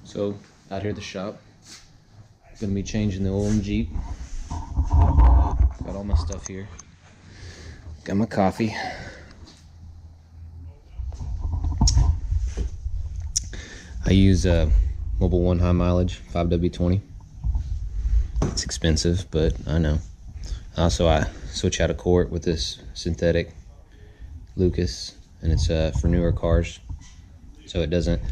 So out here at the shop, gonna be changing the oil in the Jeep. Got all my stuff here. Got my coffee. I use Mobil 1 high mileage 5W20. It's expensive, but I know. Also, I switch out a quart with this synthetic Lucas, and it's for newer cars, so it doesn't.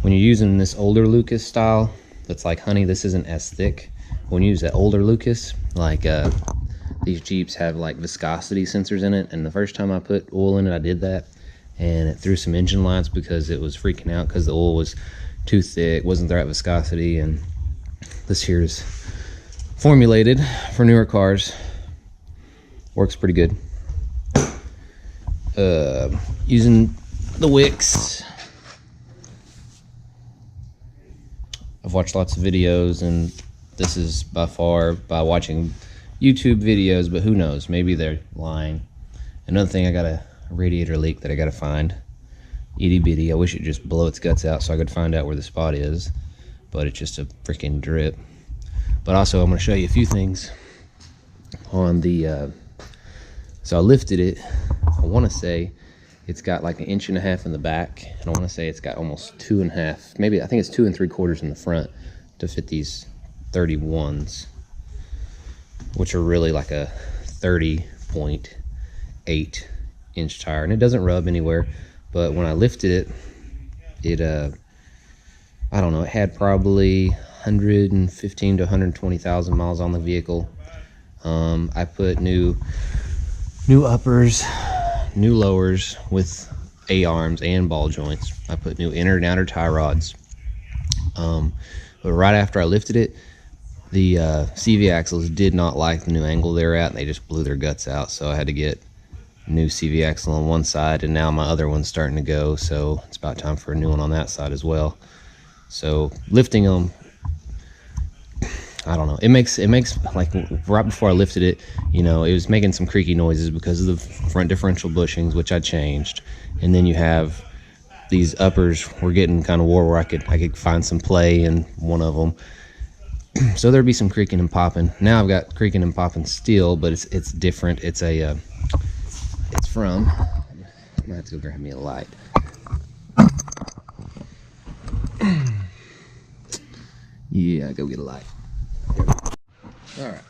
When you're using this older Lucas style, that's like honey, this isn't as thick. When you use that older Lucas, like these Jeeps have like viscosity sensors in it, and the first time I put oil in it, I did that, and it threw some engine lights because it was freaking out because the oil was too thick, wasn't the right viscosity. And this here is formulated for newer cars, works pretty good. Using the wicks. I've watched lots of videos, and this is by far by watching YouTube videos, but who knows, maybe they're lying. Another thing, I got a radiator leak that I gotta find. Itty bitty. I wish it just blow its guts out so I could find out where the spot is, but it's just a freaking drip. But also, I'm gonna show you a few things on the so I lifted it. I want to say it's got like 1.5 inches in the back, and I want to say it's got almost 2.5, maybe I think it's 2 3/4 in the front to fit these 31s, which are really like a 30.8 inch tire, and it doesn't rub anywhere. But when I lifted it, I don't know, it had probably 115 to 120,000 miles on the vehicle. I put new uppers, new lowers with A-arms and ball joints. I put new inner and outer tie rods. But right after I lifted it, the CV axles did not like the new angle they were at, and they just blew their guts out. So I had to get new CV axle on one side, and now my other one's starting to go, so it's about time for a new one on that side as well. So lifting them, I don't know, it makes like right before I lifted it, you know, it was making some creaky noises because of the front differential bushings, which I changed. And then you have these uppers were getting kind of wore where I could find some play in one of them. So there'd be some creaking and popping. Now I've got creaking and popping still, but it's different. It's a it's from, I'm gonna have to go grab me a light. Yeah, go get a light. All right,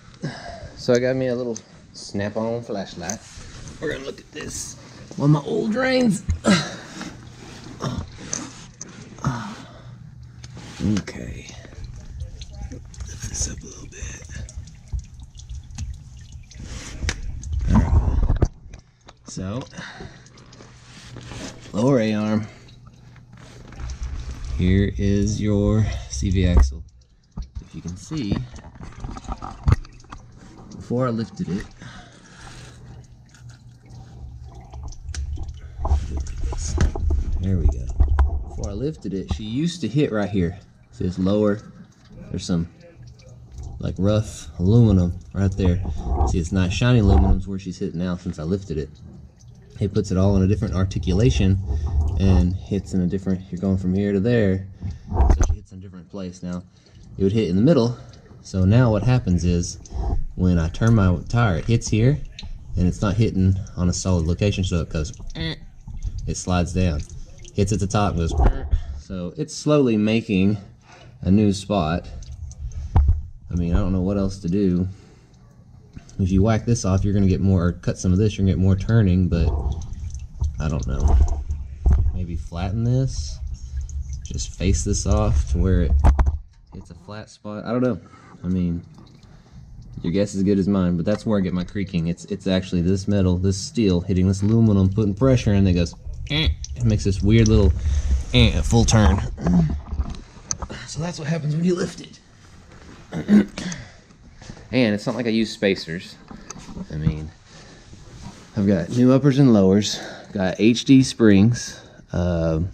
so I got me a little snap-on flashlight. We're gonna look at this. One of my old drains. Okay, lift this up a little bit. All right. So, lower A-arm. Here is your CV axle. If you can see, before I lifted it, there we go. Before I lifted it, she used to hit right here. See, it's lower. There's some like rough aluminum right there. See, it's not shiny aluminum's where she's hitting now since I lifted it. It puts it all in a different articulation and hits in a different, you're going from here to there, so she hits in a different place. Now it would hit in the middle, so now what happens is when I turn my tire, it hits here and it's not hitting on a solid location, so it goes, it slides down, hits at the top, goes, so it's slowly making a new spot. I mean, I don't know what else to do. If you whack this off, you're going to get more, or cut some of this, you're going to get more turning, but I don't know. Maybe flatten this, just face this off to where it hits a flat spot. I don't know. I mean, your guess is as good as mine, but that's where I get my creaking. It's actually this metal, this steel, hitting this aluminum, putting pressure, and it goes, it makes this weird little full turn. So that's what happens when you lift it. And it's not like I use spacers. I mean, I've got new uppers and lowers, got HD springs, Old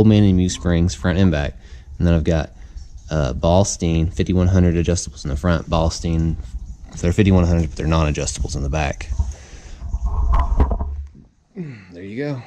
Man Emu springs, front and back. And then I've got Ballstein 5100 adjustables in the front, Ballstein, they're 5100, but they're non-adjustables in the back. There you go.